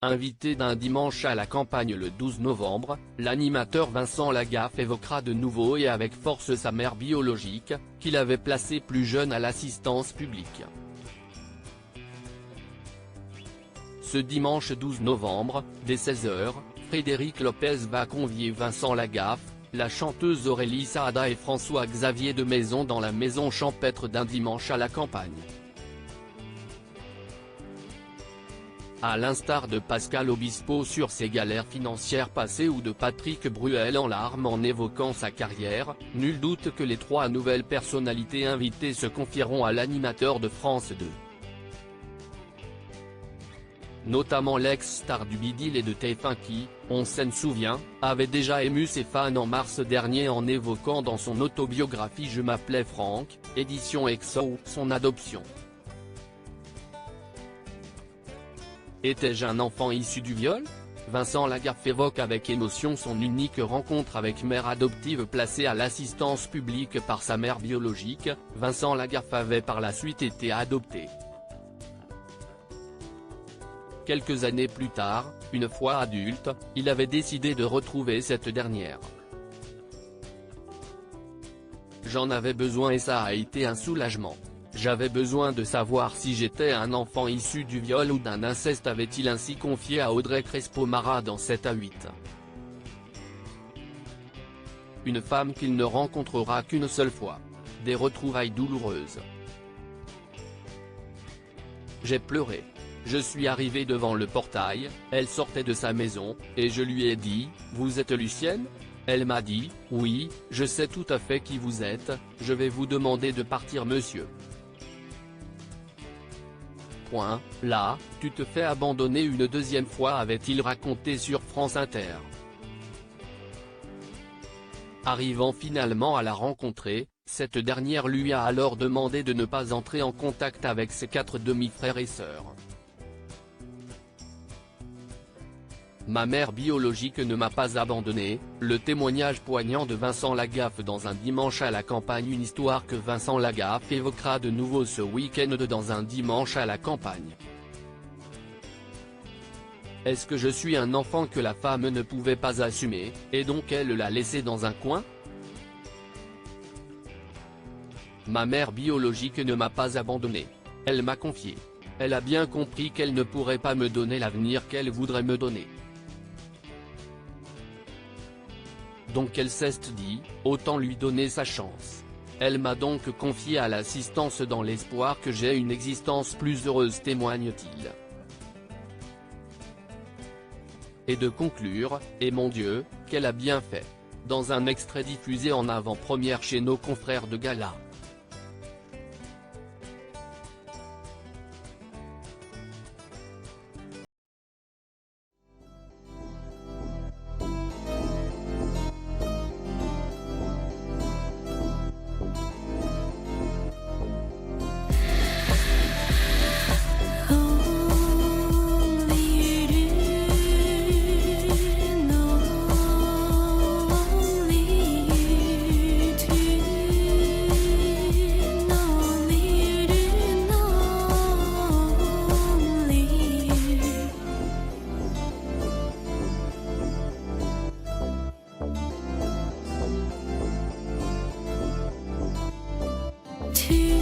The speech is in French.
Invité d'un dimanche à la campagne le 12 novembre, l'animateur Vincent Lagaffe évoquera de nouveau et avec force sa mère biologique, qu'il avait placée plus jeune à l'assistance publique. Ce dimanche 12 novembre, dès 16h, Frédéric Lopez va convier Vincent Lagaffe, la chanteuse Aurélie Saada et François-Xavier de Maison dans la maison champêtre d'un dimanche à la campagne. À l'instar de Pascal Obispo sur ses galères financières passées ou de Patrick Bruel en larmes en évoquant sa carrière, nul doute que les trois nouvelles personnalités invitées se confieront à l'animateur de France 2. Notamment l'ex-star du Bidil et de TF1 qui, on s'en souvient, avait déjà ému ses fans en mars dernier en évoquant dans son autobiographie Je m'appelais Franck, édition EXO, son adoption. Étais-je un enfant issu du viol ? Vincent Lagaffe évoque avec émotion son unique rencontre avec mère adoptive placée à l'assistance publique par sa mère biologique. Vincent Lagaffe avait par la suite été adopté. Quelques années plus tard, une fois adulte, il avait décidé de retrouver cette dernière. J'en avais besoin et ça a été un soulagement. J'avais besoin de savoir si j'étais un enfant issu du viol ou d'un inceste, avait-il ainsi confié à Audrey Crespo-Mara dans 7 à 8. Une femme qu'il ne rencontrera qu'une seule fois. Des retrouvailles douloureuses. J'ai pleuré. Je suis arrivé devant le portail, elle sortait de sa maison, et je lui ai dit, « Vous êtes Lucienne ?» Elle m'a dit, « Oui, je sais tout à fait qui vous êtes, je vais vous demander de partir monsieur. » Là, tu te fais abandonner une deuxième fois, avait-il raconté sur France Inter. Arrivant finalement à la rencontrer, cette dernière lui a alors demandé de ne pas entrer en contact avec ses 4 demi-frères et sœurs. Ma mère biologique ne m'a pas abandonné, le témoignage poignant de Vincent Lagaffe dans un dimanche à la campagne, une histoire que Vincent Lagaffe évoquera de nouveau ce week-end dans un dimanche à la campagne. Est-ce que je suis un enfant que la femme ne pouvait pas assumer, et donc elle l'a laissé dans un coin ? Ma mère biologique ne m'a pas abandonné. Elle m'a confié. Elle a bien compris qu'elle ne pourrait pas me donner l'avenir qu'elle voudrait me donner. Donc elle s'est dit, autant lui donner sa chance. Elle m'a donc confié à l'assistance dans l'espoir que j'ai une existence plus heureuse, témoigne-t-il. Et de conclure, et mon Dieu, qu'elle a bien fait. Dans un extrait diffusé en avant-première chez nos confrères de Gala. To